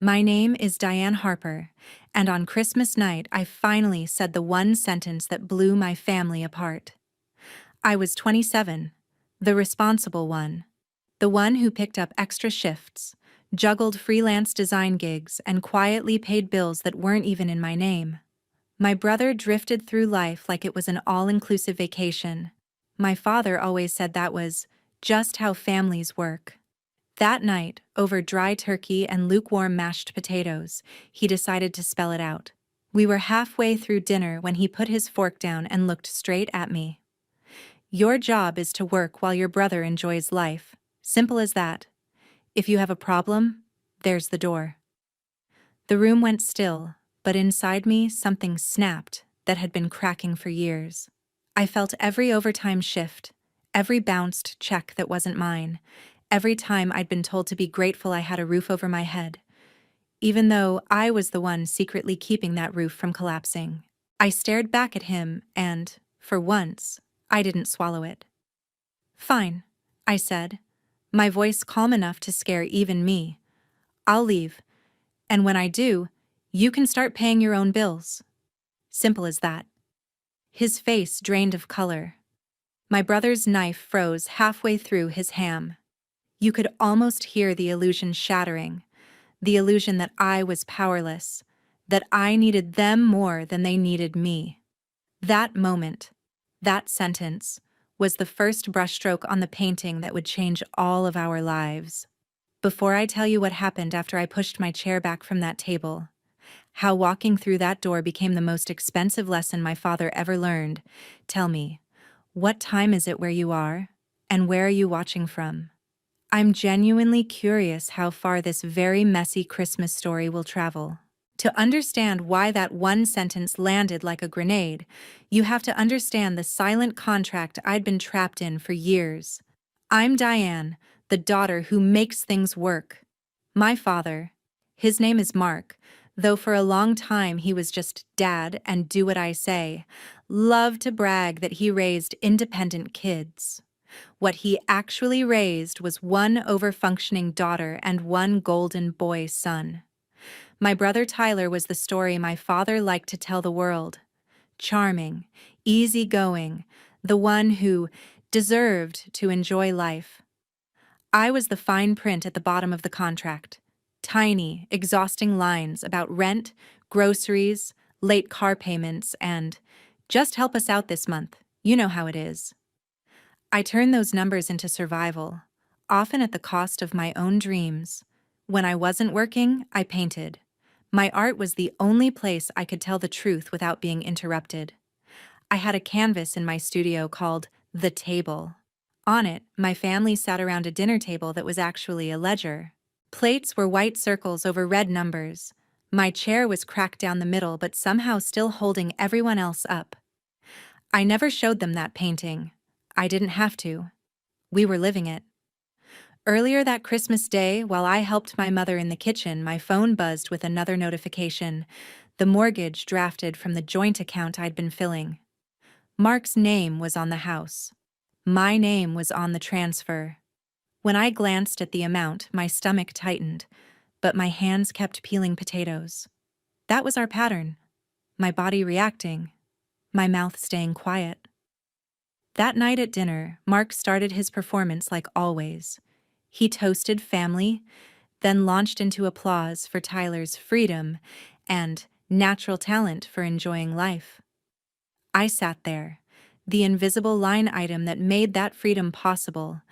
My name is Diane Harper, and on Christmas night I finally said the one sentence that blew my family apart. I was 27, the responsible one, the one who picked up extra shifts, juggled freelance design gigs, and quietly paid bills that weren't even in my name. My brother drifted through life like it was an all-inclusive vacation. My father always said that was just how families work. That night, over dry turkey and lukewarm mashed potatoes, he decided to spell it out. We were halfway through dinner when he put his fork down and looked straight at me. Your job is to work while your brother enjoys life. Simple as that. If you have a problem, there's the door. The room went still, but inside me something snapped that had been cracking for years. I felt every overtime shift, every bounced check that wasn't mine, every time I'd been told to be grateful I had a roof over my head, even though I was the one secretly keeping that roof from collapsing. I stared back at him and, for once, I didn't swallow it. Fine, I said, my voice calm enough to scare even me. I'll leave, and when I do, you can start paying your own bills. Simple as that. His face drained of color. My brother's knife froze halfway through his ham. You could almost hear the illusion shattering, the illusion that I was powerless, that I needed them more than they needed me. That moment, that sentence, was the first brushstroke on the painting that would change all of our lives. Before I tell you what happened after I pushed my chair back from that table, how walking through that door became the most expensive lesson my father ever learned, tell me, what time is it where you are, and where are you watching from? I'm genuinely curious how far this very messy Christmas story will travel. To understand why that one sentence landed like a grenade, you have to understand the silent contract I'd been trapped in for years. I'm Diane, the daughter who makes things work. My father, his name is Mark, though for a long time he was just Dad and do what I say, loved to brag that he raised independent kids. What he actually raised was one over-functioning daughter and one golden boy son. My brother Tyler was the story my father liked to tell the world. Charming, easygoing, the one who deserved to enjoy life. I was the fine print at the bottom of the contract. Tiny, exhausting lines about rent, groceries, late car payments, and just help us out this month. You know how it is. I turned those numbers into survival, often at the cost of my own dreams. When I wasn't working, I painted. My art was the only place I could tell the truth without being interrupted. I had a canvas in my studio called The Table. On it, my family sat around a dinner table that was actually a ledger. Plates were white circles over red numbers. My chair was cracked down the middle but somehow still holding everyone else up. I never showed them that painting. I didn't have to. We were living it. Earlier that Christmas day, while I helped my mother in the kitchen, my phone buzzed with another notification. The mortgage drafted from the joint account I'd been filling. Mark's name was on the house. My name was on the transfer. When I glanced at the amount, my stomach tightened, but my hands kept peeling potatoes. That was our pattern. My body reacting, my mouth staying quiet. That night at dinner, Mark started his performance like always. He toasted family, then launched into applause for Tyler's freedom and natural talent for enjoying life. I sat there, the invisible line item that made that freedom possible,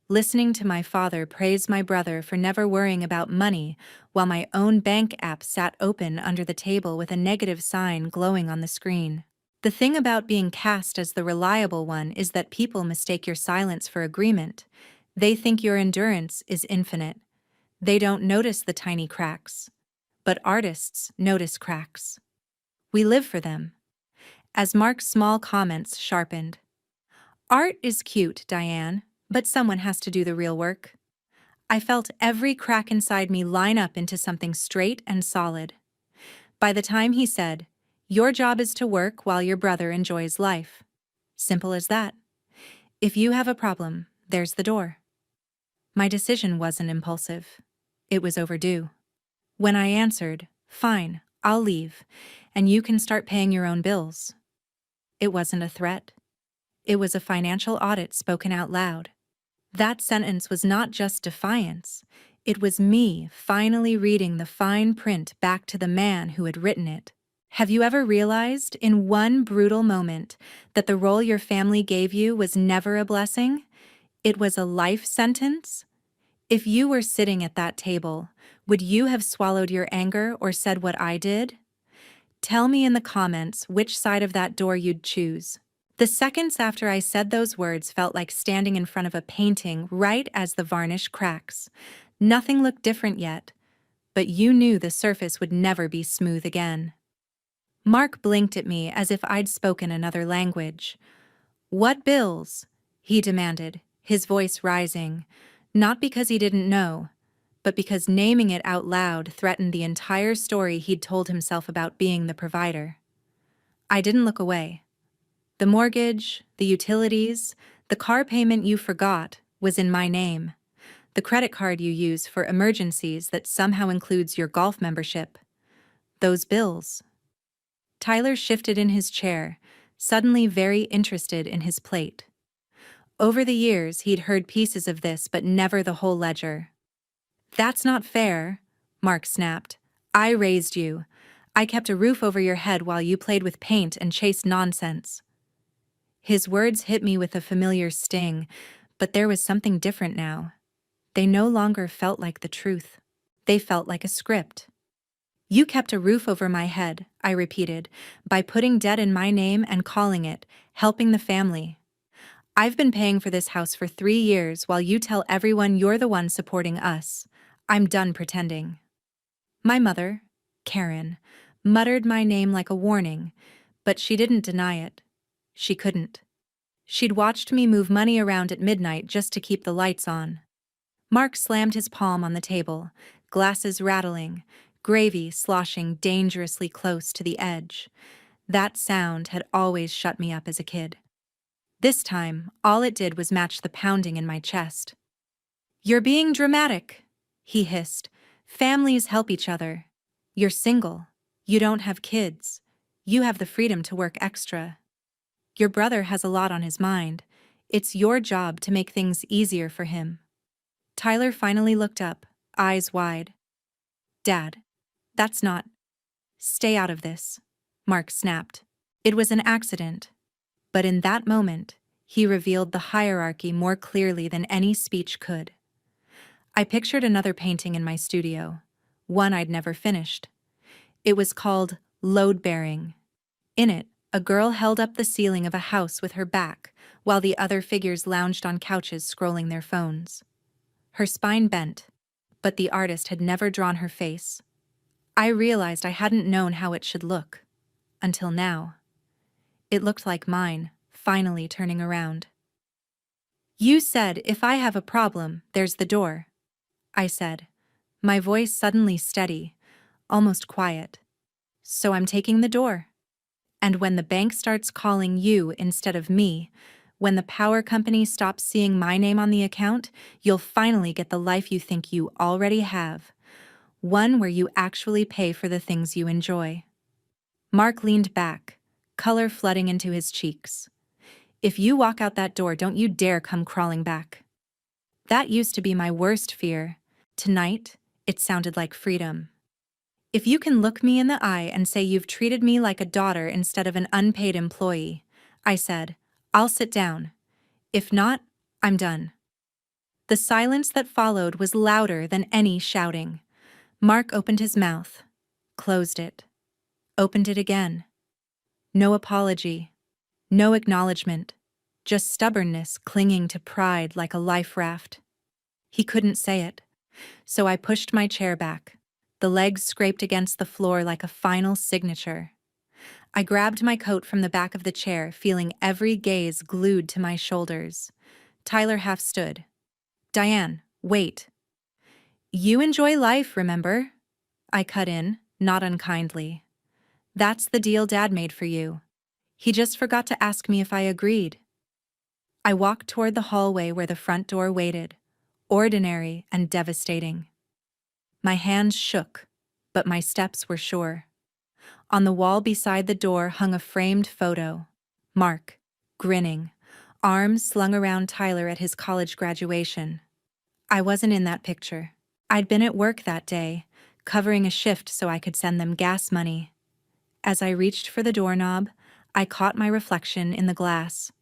listening to my father praise my brother for never worrying about money while my own bank app sat open under the table with a negative sign glowing on the screen. The thing about being cast as the reliable one is that people mistake your silence for agreement. They think your endurance is infinite. They don't notice the tiny cracks. But artists notice cracks. We live for them. As Mark's small comments sharpened. Art is cute, Diane, but someone has to do the real work. I felt every crack inside me line up into something straight and solid. By the time he said, your job is to work while your brother enjoys life. Simple as that. If you have a problem, there's the door. My decision wasn't impulsive. It was overdue. When I answered, "Fine, I'll leave, and you can start paying your own bills." It wasn't a threat. It was a financial audit spoken out loud. That sentence was not just defiance. It was me finally reading the fine print back to the man who had written it. Have you ever realized, in one brutal moment, that the role your family gave you was never a blessing? It was a life sentence? If you were sitting at that table, would you have swallowed your anger or said what I did? Tell me in the comments which side of that door you'd choose. The seconds after I said those words felt like standing in front of a painting right as the varnish cracks. Nothing looked different yet, but you knew the surface would never be smooth again. Mark blinked at me as if I'd spoken another language. "What bills?" he demanded, his voice rising, not because he didn't know, but because naming it out loud threatened the entire story he'd told himself about being the provider. I didn't look away. The mortgage, the utilities, the car payment you forgot was in my name. The credit card you use for emergencies that somehow includes your golf membership. Those bills. Tyler shifted in his chair, suddenly very interested in his plate. Over the years, he'd heard pieces of this, but never the whole ledger. "That's not fair," Mark snapped. "I raised you. I kept a roof over your head while you played with paint and chased nonsense." His words hit me with a familiar sting, but there was something different now. They no longer felt like the truth. They felt like a script. "You kept a roof over my head," I repeated, "by putting debt in my name and calling it helping the family. I've been paying for this house for 3 years while you tell everyone you're the one supporting us. I'm done pretending." My mother, Karen, muttered my name like a warning, but she didn't deny it. She couldn't. She'd watched me move money around at midnight just to keep the lights on. Mark slammed his palm on the table, glasses rattling, gravy sloshing dangerously close to the edge. That sound had always shut me up as a kid. This time, all it did was match the pounding in my chest. "You're being dramatic," he hissed. "Families help each other. You're single. You don't have kids. You have the freedom to work extra. Your brother has a lot on his mind. It's your job to make things easier for him." Tyler finally looked up, eyes wide. "Dad, that's not—" "Stay out of this," Mark snapped. It was an accident, but in that moment, he revealed the hierarchy more clearly than any speech could. I pictured another painting in my studio, one I'd never finished. It was called Load Bearing. In it, a girl held up the ceiling of a house with her back, while the other figures lounged on couches scrolling their phones. Her spine bent, but the artist had never drawn her face. I realized I hadn't known how it should look. Until now. It looked like mine, finally turning around. "You said if I have a problem, there's the door," I said, my voice suddenly steady, almost quiet. "So I'm taking the door. And when the bank starts calling you instead of me, when the power company stops seeing my name on the account, you'll finally get the life you think you already have. One where you actually pay for the things you enjoy." Mark leaned back, color flooding into his cheeks. "If you walk out that door, don't you dare come crawling back." That used to be my worst fear. Tonight, it sounded like freedom. "If you can look me in the eye and say you've treated me like a daughter instead of an unpaid employee," I said, "I'll sit down. If not, I'm done." The silence that followed was louder than any shouting. Mark opened his mouth, closed it, opened it again. No apology, no acknowledgement, just stubbornness clinging to pride like a life raft. He couldn't say it, so I pushed my chair back. The legs scraped against the floor like a final signature. I grabbed my coat from the back of the chair, feeling every gaze glued to my shoulders. Tyler half stood. "Diane, wait." "You enjoy life, remember?" I cut in, not unkindly. "That's the deal Dad made for you. He just forgot to ask me if I agreed." I walked toward the hallway where the front door waited, ordinary and devastating. My hands shook, but my steps were sure. On the wall beside the door hung a framed photo. Mark, grinning, arms slung around Tyler at his college graduation. I wasn't in that picture. I'd been at work that day, covering a shift so I could send them gas money. As I reached for the doorknob, I caught my reflection in the glass.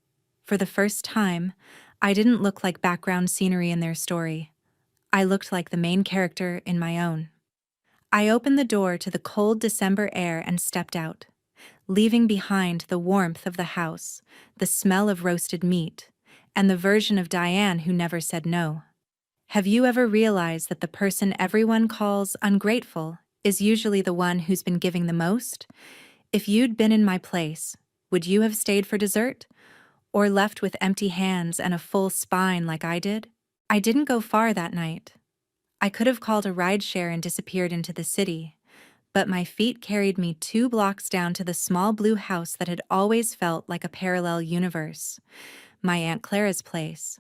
For the first time, I didn't look like background scenery in their story. I looked like the main character in my own. I opened the door to the cold December air and stepped out, leaving behind the warmth of the house, the smell of roasted meat, and the version of Diane who never said no. Have you ever realized that the person everyone calls ungrateful is usually the one who's been giving the most? If you'd been in my place, would you have stayed for dessert? Or left with empty hands and a full spine like I did? I didn't go far that night. I could have called a rideshare and disappeared into the city, but my feet carried me 2 blocks down to the small blue house that had always felt like a parallel universe, my Aunt Clara's place.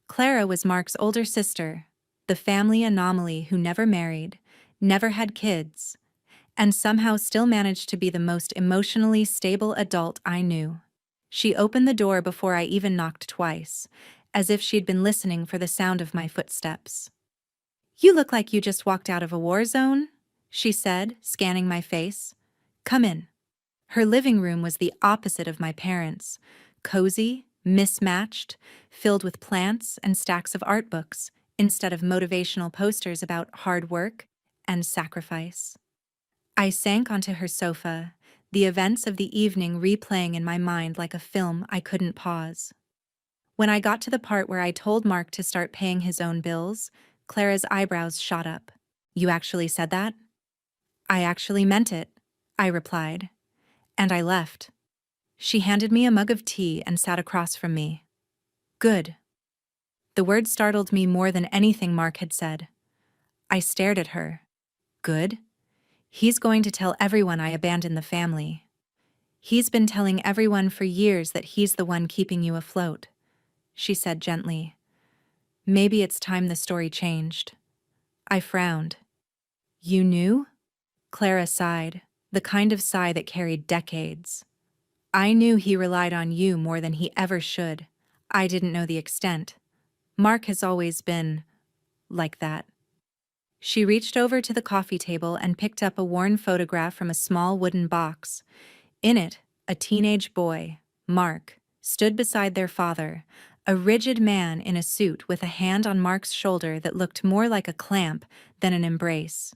Clara was Mark's older sister, the family anomaly who never married, never had kids, and somehow still managed to be the most emotionally stable adult I knew. She opened the door before I even knocked twice, as if she'd been listening for the sound of my footsteps. "You look like you just walked out of a war zone," she said, scanning my face. "Come in." Her living room was the opposite of my parents', cozy, mismatched, filled with plants and stacks of art books, instead of motivational posters about hard work and sacrifice. I sank onto her sofa, the events of the evening replaying in my mind like a film I couldn't pause. When I got to the part where I told Mark to start paying his own bills, Clara's eyebrows shot up. "You actually said that?" "I actually meant it," I replied. And I left. She handed me a mug of tea and sat across from me. "Good." The word startled me more than anything Mark had said. I stared at her. "Good?" "He's going to tell everyone I abandoned the family. He's been telling everyone for years that he's the one keeping you afloat," she said gently. "Maybe it's time the story changed." I frowned. "You knew?" Clara sighed, the kind of sigh that carried decades. "I knew he relied on you more than he ever should. I didn't know the extent. Mark has always been like that." She reached over to the coffee table and picked up a worn photograph from a small wooden box. In it, a teenage boy, Mark, stood beside their father, a rigid man in a suit with a hand on Mark's shoulder that looked more like a clamp than an embrace.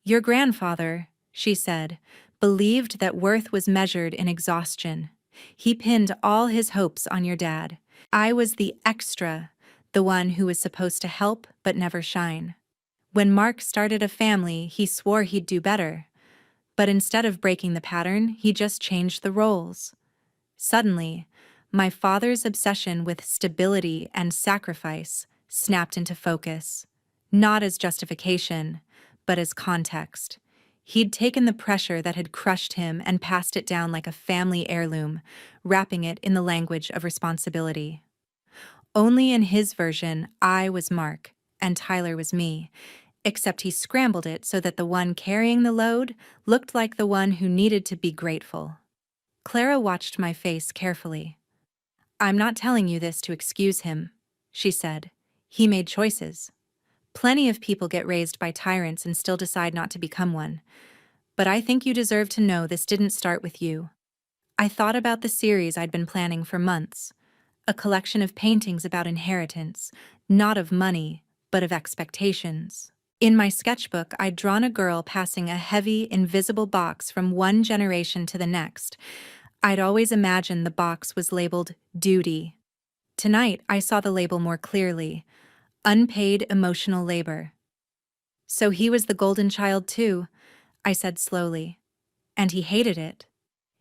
"Your grandfather," she said, "believed that worth was measured in exhaustion. He pinned all his hopes on your dad. I was the extra, the one who was supposed to help but never shine. When Mark started a family, he swore he'd do better. But instead of breaking the pattern, he just changed the roles. Suddenly, my father's obsession with stability and sacrifice snapped into focus, not as justification, but as context. He'd taken the pressure that had crushed him and passed it down like a family heirloom, wrapping it in the language of responsibility. Only in his version, I was Mark, and Tyler was me, except he scrambled it so that the one carrying the load looked like the one who needed to be grateful. Clara watched my face carefully. "I'm not telling you this to excuse him," she said. "He made choices. Plenty of people get raised by tyrants and still decide not to become one. But I think you deserve to know this didn't start with you." I thought about the series I'd been planning for months, a collection of paintings about inheritance, not of money, but of expectations. In my sketchbook, I'd drawn a girl passing a heavy, invisible box from one generation to the next. I'd always imagined the box was labeled duty. Tonight, I saw the label more clearly: unpaid emotional labor. "So he was the golden child too," I said slowly. "And he hated it."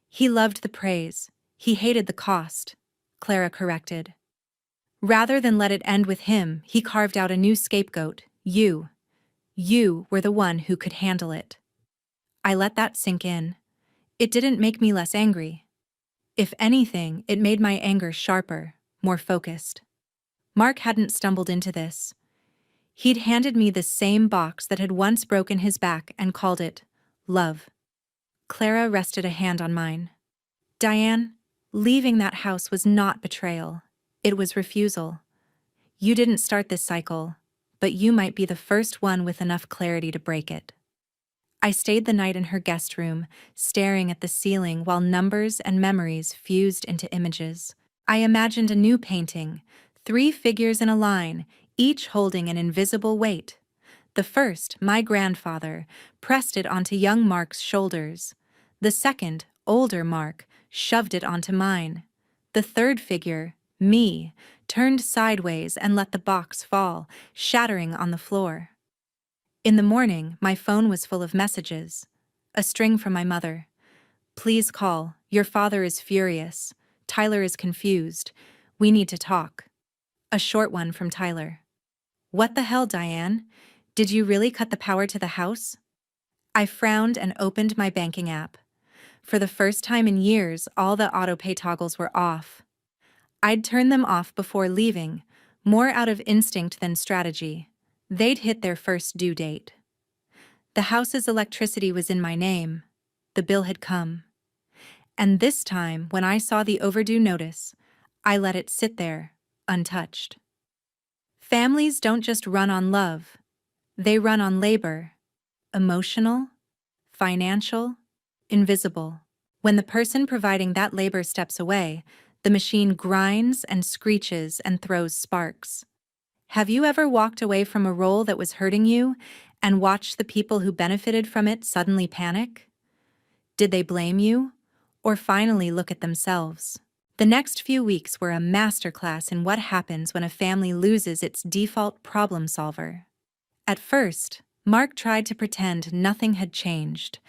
"He loved the praise. He hated the cost," Clara corrected. "Rather than let it end with him, he carved out a new scapegoat, you. You were the one who could handle it." I let that sink in. It didn't make me less angry. If anything, it made my anger sharper, more focused. Mark hadn't stumbled into this. He'd handed me the same box that had once broken his back and called it love. Clara rested a hand on mine. Diane, leaving that house was not betrayal. It was refusal. You didn't start this cycle, but you might be the first one with enough clarity to break it. I stayed the night in her guest room, staring at the ceiling while numbers and memories fused into images. I imagined a new painting, 3 figures in a line, each holding an invisible weight. The first, my grandfather, pressed it onto young Mark's shoulders. The second, older Mark, shoved it onto mine. The third figure, me, turned sideways and let the box fall, shattering on the floor. In the morning, my phone was full of messages. A string from my mother. Please call. Your father is furious. Tyler is confused. We need to talk. A short one from Tyler. What the hell, Diane? Did you really cut the power to the house? I frowned and opened my banking app. For the first time in years, all the autopay toggles were off. I'd turned them off before leaving, more out of instinct than strategy. They'd hit their first due date. The house's electricity was in my name. The bill had come. And this time, when I saw the overdue notice, I let it sit there, untouched. Families don't just run on love. They run on labor. Emotional, financial, invisible. When the person providing that labor steps away, the machine grinds and screeches and throws sparks. Have you ever walked away from a role that was hurting you and watched the people who benefited from it suddenly panic? Did they blame you, or finally look at themselves? The next few weeks were a masterclass in what happens when a family loses its default problem solver. At first, Mark tried to pretend nothing had changed.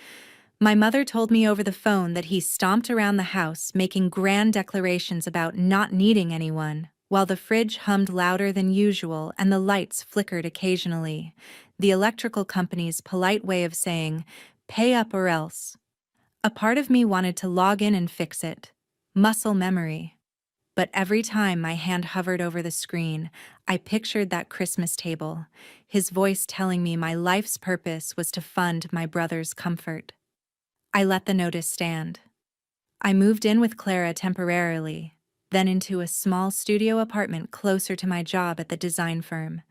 My mother told me over the phone that he stomped around the house making grand declarations about not needing anyone, while the fridge hummed louder than usual and the lights flickered occasionally, the electrical company's polite way of saying, "Pay up or else." A part of me wanted to log in and fix it. Muscle memory. But every time my hand hovered over the screen, I pictured that Christmas table, his voice telling me my life's purpose was to fund my brother's comfort. I let the notice stand. I moved in with Clara temporarily, then into a small studio apartment closer to my job at the design firm.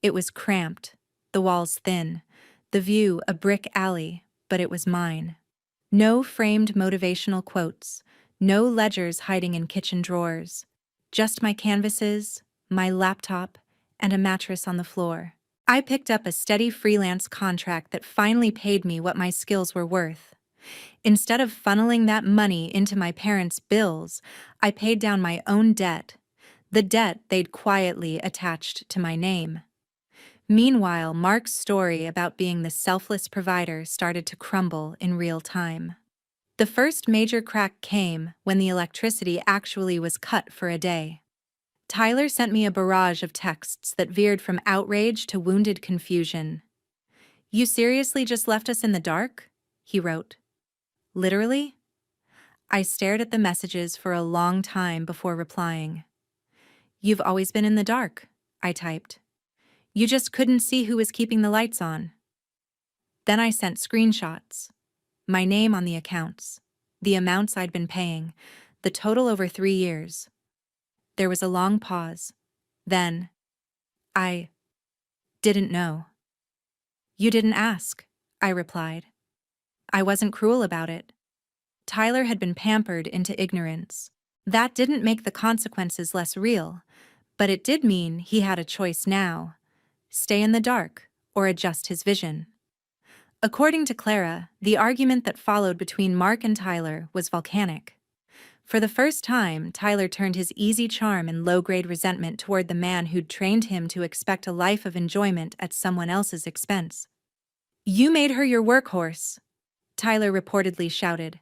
It was cramped, the walls thin, the view a brick alley, but it was mine. No framed motivational quotes, no ledgers hiding in kitchen drawers, just my canvases, my laptop, and a mattress on the floor. I picked up a steady freelance contract that finally paid me what my skills were worth. Instead of funneling that money into my parents' bills, I paid down my own debt, the debt they'd quietly attached to my name. Meanwhile, Mark's story about being the selfless provider started to crumble in real time. The first major crack came when the electricity actually was cut for a day. Tyler sent me a barrage of texts that veered from outrage to wounded confusion. "You seriously just left us in the dark?" he wrote. "Literally?" I stared at the messages for a long time before replying. "You've always been in the dark," I typed. "You just couldn't see who was keeping the lights on." Then I sent screenshots. My name on the accounts, the amounts I'd been paying, the total over 3 years. There was a long pause. Then, "I didn't know." "You didn't ask," I replied. I wasn't cruel about it. Tyler had been pampered into ignorance. That didn't make the consequences less real, but it did mean he had a choice now: stay in the dark or adjust his vision. According to Clara, the argument that followed between Mark and Tyler was volcanic. For the first time, Tyler turned his easy charm and low-grade resentment toward the man who'd trained him to expect a life of enjoyment at someone else's expense. "You made her your workhorse," Tyler reportedly shouted.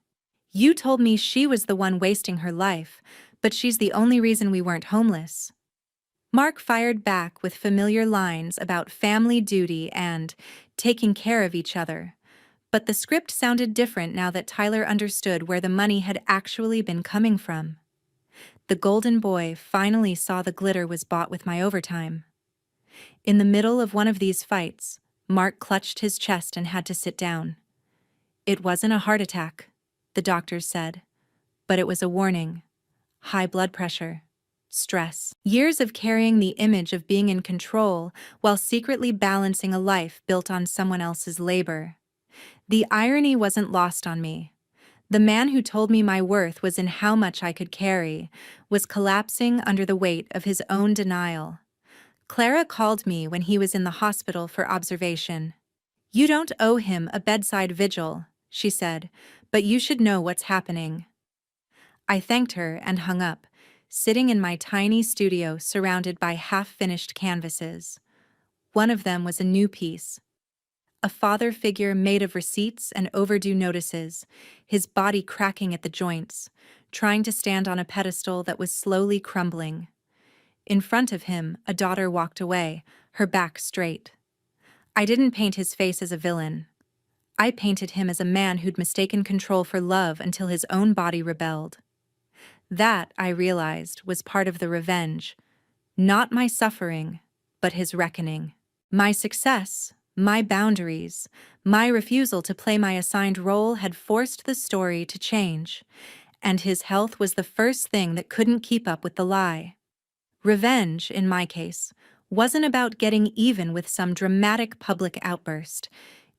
"You told me she was the one wasting her life, but she's the only reason we weren't homeless." Mark fired back with familiar lines about family duty and taking care of each other, but the script sounded different now that Tyler understood where the money had actually been coming from. The golden boy finally saw the glitter was bought with my overtime. In the middle of one of these fights, Mark clutched his chest and had to sit down. It wasn't a heart attack, the doctors said, but it was a warning. High blood pressure. Stress. Years of carrying the image of being in control while secretly balancing a life built on someone else's labor. The irony wasn't lost on me. The man who told me my worth was in how much I could carry was collapsing under the weight of his own denial. Clara called me when he was in the hospital for observation. "You don't owe him a bedside vigil," she said, "but you should know what's happening." I thanked her and hung up, sitting in my tiny studio surrounded by half-finished canvases. One of them was a new piece. A father figure made of receipts and overdue notices, his body cracking at the joints, trying to stand on a pedestal that was slowly crumbling. In front of him, a daughter walked away, her back straight. I didn't paint his face as a villain. I painted him as a man who'd mistaken control for love until his own body rebelled. That, I realized, was part of the revenge. Not my suffering, but his reckoning. My success, my boundaries, my refusal to play my assigned role had forced the story to change, and his health was the first thing that couldn't keep up with the lie. Revenge, in my case, wasn't about getting even with some dramatic public outburst.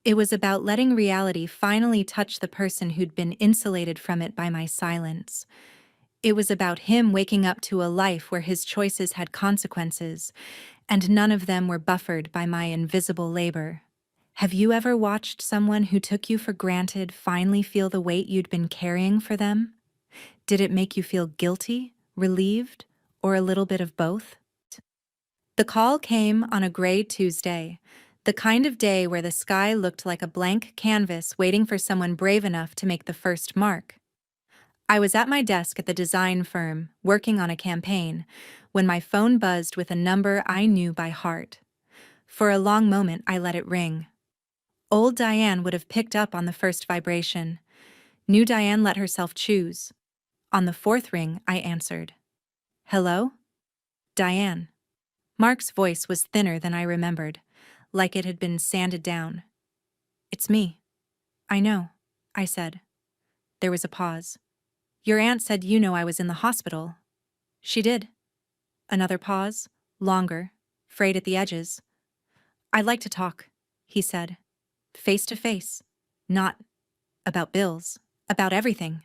It was about letting reality finally touch the person who'd been insulated from it by my silence. It was about him waking up to a life where his choices had consequences, and none of them were buffered by my invisible labor. Have you ever watched someone who took you for granted finally feel the weight you'd been carrying for them? Did it make you feel guilty, relieved, or a little bit of both? The call came on a gray Tuesday, the kind of day where the sky looked like a blank canvas waiting for someone brave enough to make the first mark. I was at my desk at the design firm, working on a campaign, when my phone buzzed with a number I knew by heart. For a long moment, I let it ring. Old Diane would have picked up on the first vibration. New Diane let herself choose. On the fourth ring, I answered. "Hello? Diane." Mark's voice was thinner than I remembered, like it had been sanded down. "It's me." "I know," I said. There was a pause. "Your aunt said you know I was in the hospital." "She did." Another pause, longer, frayed at the edges. "I'd like to talk," he said. "Face to face. Not about bills, about everything."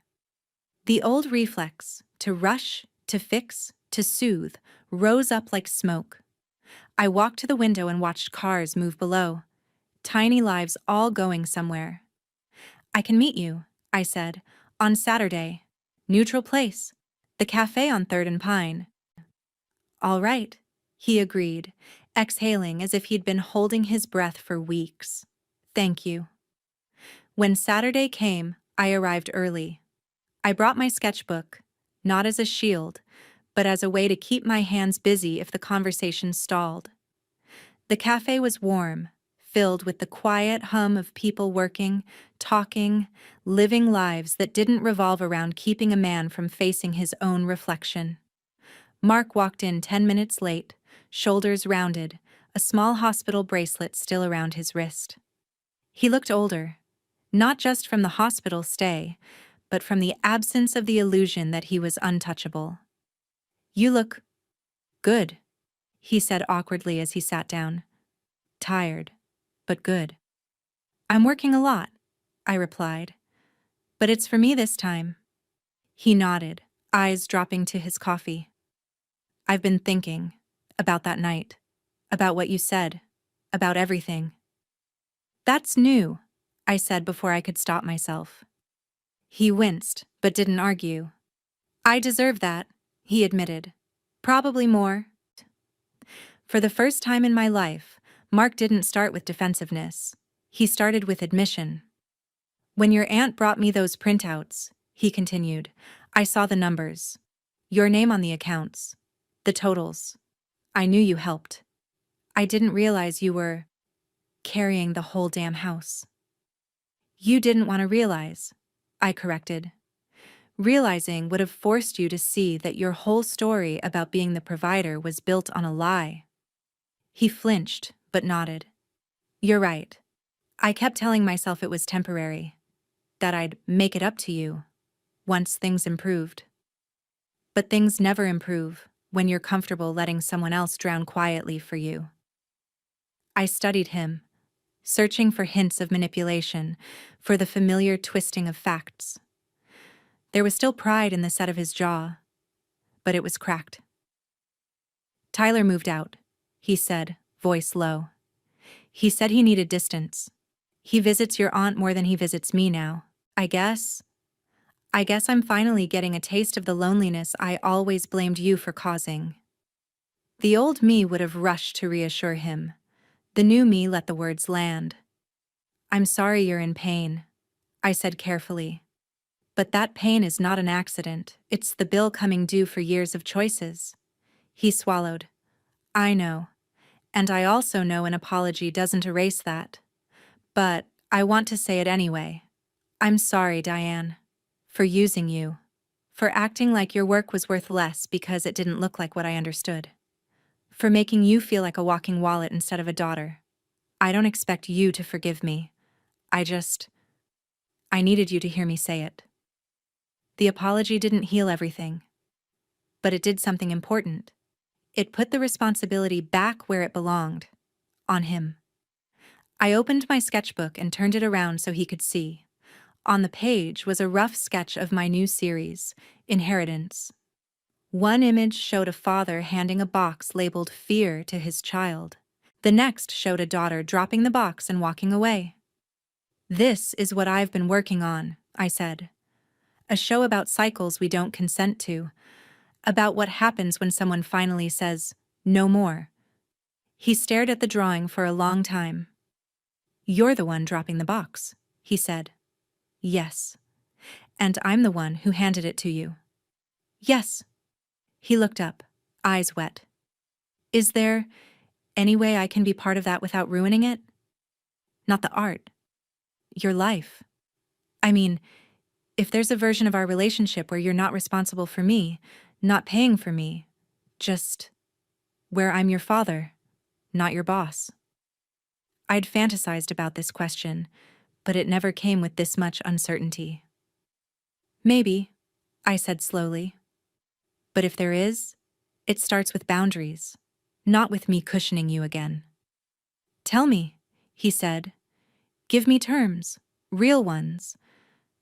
The old reflex, to rush, to fix, to soothe, rose up like smoke. I walked to the window and watched cars move below. Tiny lives all going somewhere. "I can meet you," I said, "on Saturday. Neutral place. The cafe on 3rd and Pine." "All right," he agreed, exhaling as if he'd been holding his breath for weeks. "Thank you." When Saturday came, I arrived early. I brought my sketchbook, not as a shield, but as a way to keep my hands busy if the conversation stalled. The cafe was warm, filled with the quiet hum of people working, talking, living lives that didn't revolve around keeping a man from facing his own reflection. Mark walked in 10 minutes late, shoulders rounded, a small hospital bracelet still around his wrist. He looked older, not just from the hospital stay, but from the absence of the illusion that he was untouchable. "You look good," he said awkwardly as he sat down. "Tired, but good." "I'm working a lot," I replied. "But it's for me this time." He nodded, eyes dropping to his coffee. "I've been thinking about that night, about what you said, about everything." "That's new," I said before I could stop myself. He winced, but didn't argue. "I deserve that," he admitted. "Probably more." For the first time in my life, Mark didn't start with defensiveness. He started with admission. "When your aunt brought me those printouts," he continued, "I saw the numbers. Your name on the accounts. The totals. I knew you helped. I didn't realize you were carrying the whole damn house." "You didn't want to realize," I corrected. "Realizing would have forced you to see that your whole story about being the provider was built on a lie." He flinched, but nodded. You're right. I kept telling myself it was temporary, that I'd make it up to you once things improved. But things never improve when you're comfortable letting someone else drown quietly for you. I studied him, searching for hints of manipulation, for the familiar twisting of facts. There was still pride in the set of his jaw, but it was cracked. Tyler moved out, he said, voice low. He said he needed distance. He visits your aunt more than he visits me now. I guess I'm finally getting a taste of the loneliness I always blamed you for causing. The old me would have rushed to reassure him. The new me let the words land. I'm sorry you're in pain, I said carefully. But that pain is not an accident. It's the bill coming due for years of choices. He swallowed. I know. And I also know an apology doesn't erase that. But I want to say it anyway. I'm sorry, Diane. For using you. For acting like your work was worth less because it didn't look like what I understood. For making you feel like a walking wallet instead of a daughter. I don't expect you to forgive me. I needed you to hear me say it. The apology didn't heal everything. But it did something important. It put the responsibility back where it belonged. On him. I opened my sketchbook and turned it around so he could see. On the page was a rough sketch of my new series, Inheritance. One image showed a father handing a box labeled Fear to his child. The next showed a daughter dropping the box and walking away. This is what I've been working on, I said. A show about cycles we don't consent to. About what happens when someone finally says, no more. He stared at the drawing for a long time. You're the one dropping the box, he said. Yes. And I'm the one who handed it to you. Yes. He looked up, eyes wet. Is there any way I can be part of that without ruining it? Not the art. Your life. I mean, if there's a version of our relationship where you're not responsible for me, not paying for me, just where I'm your father, not your boss. I'd fantasized about this question, but it never came with this much uncertainty. Maybe, I said slowly. But if there is, it starts with boundaries, not with me cushioning you again. Tell me, he said. Give me terms, real ones,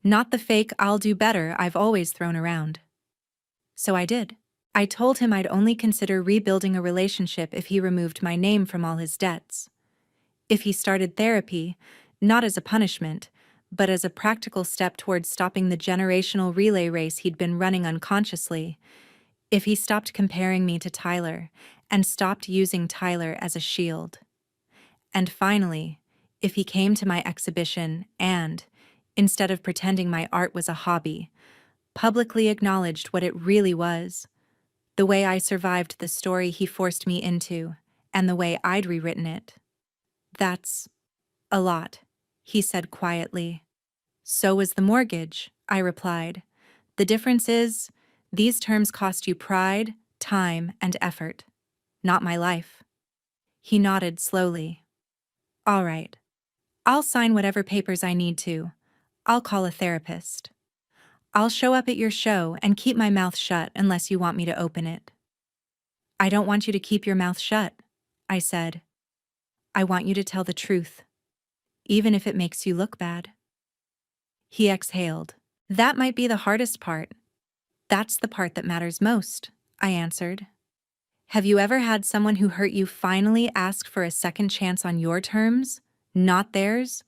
not the fake I'll do better I've always thrown around. So I did. I told him I'd only consider rebuilding a relationship if he removed my name from all his debts. If he started therapy, not as a punishment, but as a practical step towards stopping the generational relay race he'd been running unconsciously. If he stopped comparing me to Tyler and stopped using Tyler as a shield. And finally, if he came to my exhibition and, instead of pretending my art was a hobby, publicly acknowledged what it really was, the way I survived the story he forced me into, and the way I'd rewritten it. That's a lot, he said quietly. So was the mortgage, I replied. The difference is, these terms cost you pride, time, and effort, not my life. He nodded slowly. All right. I'll sign whatever papers I need to. I'll call a therapist. I'll show up at your show and keep my mouth shut unless you want me to open it. I don't want you to keep your mouth shut, I said. I want you to tell the truth, even if it makes you look bad. He exhaled. That might be the hardest part. That's the part that matters most, I answered. Have you ever had someone who hurt you finally ask for a second chance on your terms, not theirs?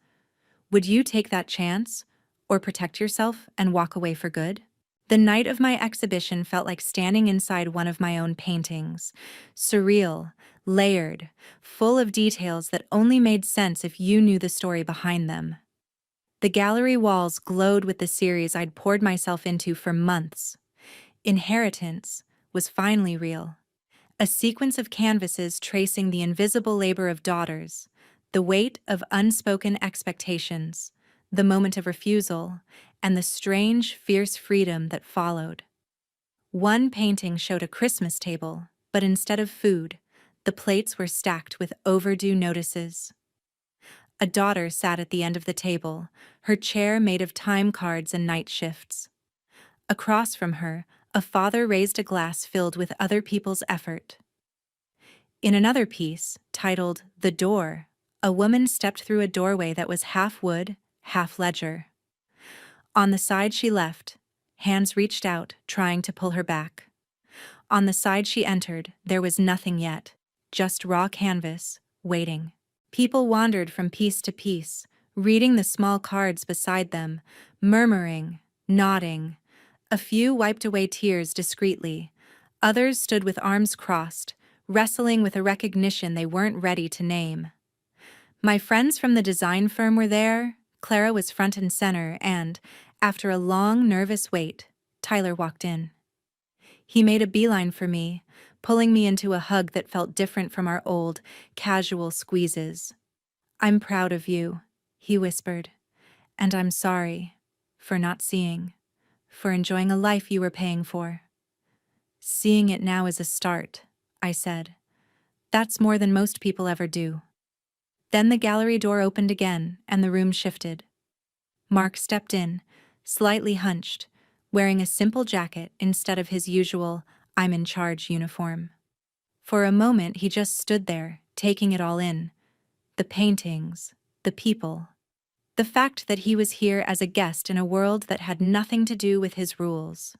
Would you take that chance, or protect yourself and walk away for good? The night of my exhibition felt like standing inside one of my own paintings, surreal, layered, full of details that only made sense if you knew the story behind them. The gallery walls glowed with the series I'd poured myself into for months. Inheritance was finally real. A sequence of canvases tracing the invisible labor of daughters, the weight of unspoken expectations, the moment of refusal, and the strange, fierce freedom that followed. One painting showed a Christmas table, but instead of food, The plates were stacked with overdue notices. A daughter sat at the end of the table, her chair made of time cards and night shifts. Across from her, a father raised a glass filled with other people's effort. In another piece, titled The Door, a woman stepped through a doorway that was half wood, half ledger. On the side she left, hands reached out, trying to pull her back. On the side she entered, there was nothing yet, just raw canvas, waiting. People wandered from piece to piece, reading the small cards beside them, murmuring, nodding. A few wiped away tears discreetly. Others stood with arms crossed, wrestling with a recognition they weren't ready to name. My friends from the design firm were there. Clara was front and center, and, after a long, nervous wait, Tyler walked in. He made a beeline for me, pulling me into a hug that felt different from our old, casual squeezes. "I'm proud of you," he whispered, "and I'm sorry for not seeing, for enjoying a life you were paying for." "Seeing it now is a start," I said. "That's more than most people ever do." Then the gallery door opened again, and the room shifted. Mark stepped in, slightly hunched, wearing a simple jacket instead of his usual "I'm in charge" uniform. For a moment he just stood there, taking it all in. The paintings, the people. The fact that he was here as a guest in a world that had nothing to do with his rules.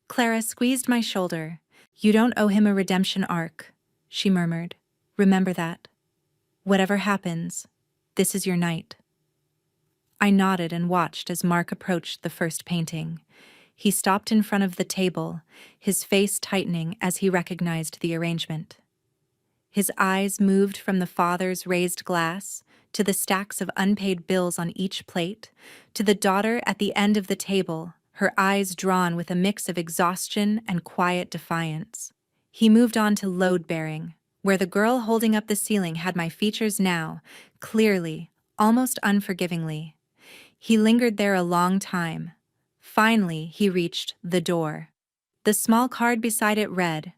Clara squeezed my shoulder. "You don't owe him a redemption arc," she murmured. "Remember that. Whatever happens, this is your night." I nodded and watched as Mark approached the first painting. He stopped in front of the table, his face tightening as he recognized the arrangement. His eyes moved from the father's raised glass to the stacks of unpaid bills on each plate, to the daughter at the end of the table, her eyes drawn with a mix of exhaustion and quiet defiance. He moved on to load-bearing, where the girl holding up the ceiling had my features now, clearly, almost unforgivingly. He lingered there a long time. Finally, he reached the door. The small card beside it read,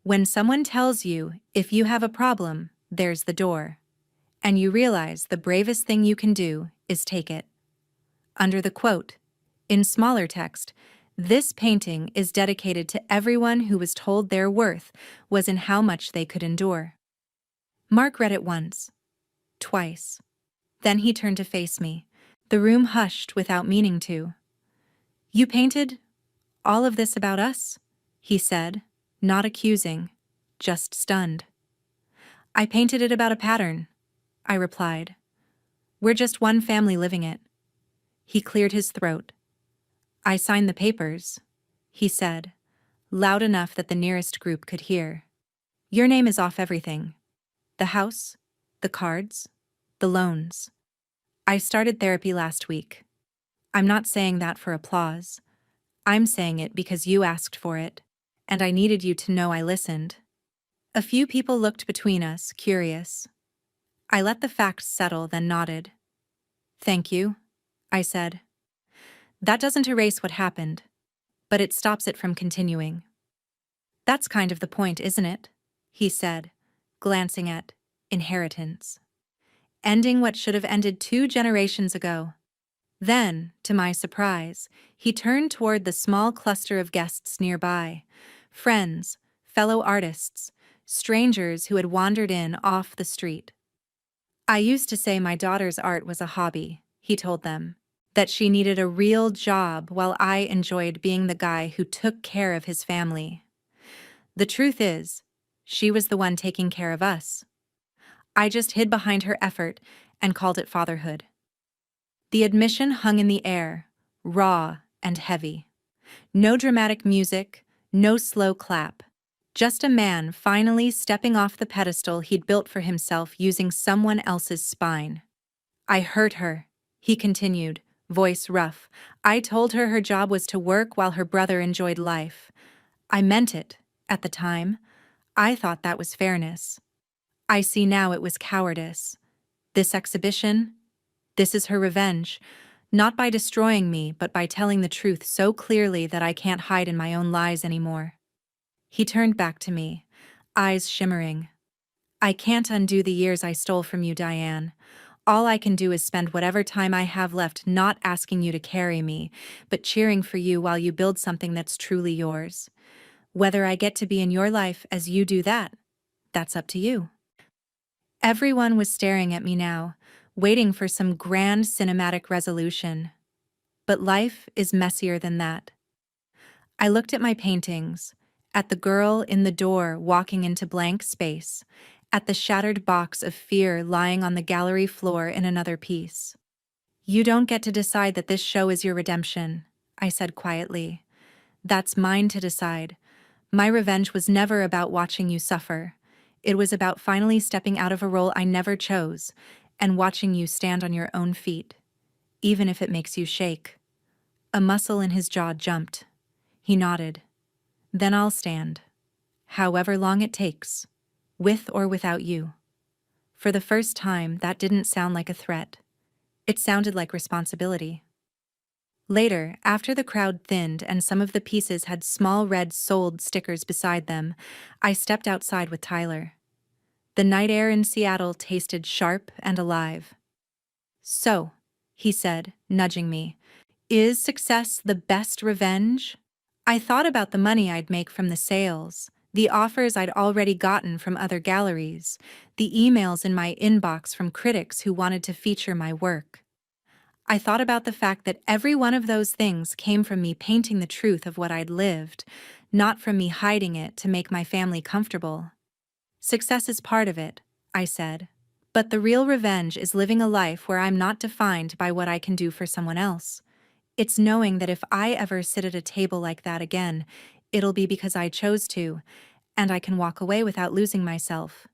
"When someone tells you if you have a problem, there's the door, and you realize the bravest thing you can do is take it." Under the quote, in smaller text, "This painting is dedicated to everyone who was told their worth was in how much they could endure." Mark read it once, twice. Then he turned to face me. The room hushed without meaning to. "You painted all of this about us?" he said, not accusing, just stunned. "I painted it about a pattern," I replied. "We're just one family living it." He cleared his throat. "I signed the papers," he said, loud enough that the nearest group could hear. "Your name is off everything. The house, the cards, the loans. I started therapy last week. I'm not saying that for applause. I'm saying it because you asked for it, and I needed you to know I listened." A few people looked between us, curious. I let the facts settle, then nodded. "Thank you," I said. "That doesn't erase what happened, but it stops it from continuing." "That's kind of the point, isn't it?" he said, glancing at inheritance. "Ending what should have ended 2 generations ago." Then, to my surprise, he turned toward the small cluster of guests nearby, friends, fellow artists, strangers who had wandered in off the street. "I used to say my daughter's art was a hobby," he told them, "that she needed a real job while I enjoyed being the guy who took care of his family. The truth is, she was the one taking care of us. I just hid behind her effort and called it fatherhood." The admission hung in the air, raw and heavy. No dramatic music, no slow clap. Just a man finally stepping off the pedestal he'd built for himself using someone else's spine. "I hurt her," he continued, voice rough. "I told her her job was to work while her brother enjoyed life. I meant it, at the time. I thought that was fairness. I see now it was cowardice. This exhibition, this is her revenge, not by destroying me, but by telling the truth so clearly that I can't hide in my own lies anymore." He turned back to me, eyes shimmering. I can't undo the years I stole from you, Diane. All I can do is spend whatever time I have left not asking you to carry me, but cheering for you while you build something that's truly yours. Whether I get to be in your life as you do that, that's up to you. Everyone was staring at me now, waiting for some grand cinematic resolution. But life is messier than that. I looked at my paintings, at the girl in the door walking into blank space, at the shattered box of fear lying on the gallery floor in another piece. You don't get to decide that this show is your redemption, I said quietly. That's mine to decide. My revenge was never about watching you suffer. It was about finally stepping out of a role I never chose and watching you stand on your own feet, even if it makes you shake. A muscle in his jaw jumped. He nodded. Then I'll stand. However long it takes. With or without you. For the first time, that didn't sound like a threat. It sounded like responsibility. Later, after the crowd thinned and some of the pieces had small red "sold" stickers beside them, I stepped outside with Tyler. The night air in Seattle tasted sharp and alive. "So," he said, nudging me, "is success the best revenge?" I thought about the money I'd make from the sales, the offers I'd already gotten from other galleries, the emails in my inbox from critics who wanted to feature my work. I thought about the fact that every one of those things came from me painting the truth of what I'd lived, not from me hiding it to make my family comfortable. Success is part of it, I said. But the real revenge is living a life where I'm not defined by what I can do for someone else. It's knowing that if I ever sit at a table like that again, it'll be because I chose to, and I can walk away without losing myself.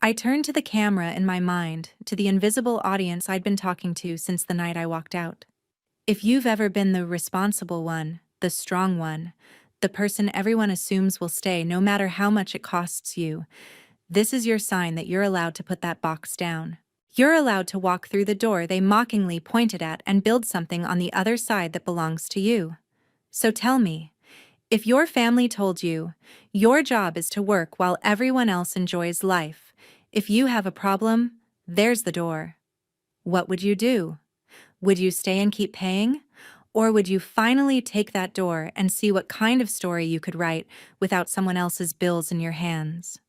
I turned to the camera in my mind, to the invisible audience I'd been talking to since the night I walked out. If you've ever been the responsible one, the strong one, the person everyone assumes will stay no matter how much it costs you, this is your sign that you're allowed to put that box down. You're allowed to walk through the door they mockingly pointed at and build something on the other side that belongs to you. So tell me, if your family told you, your job is to work while everyone else enjoys life, if you have a problem, there's the door. What would you do? Would you stay and keep paying? Or would you finally take that door and see what kind of story you could write without someone else's bills in your hands?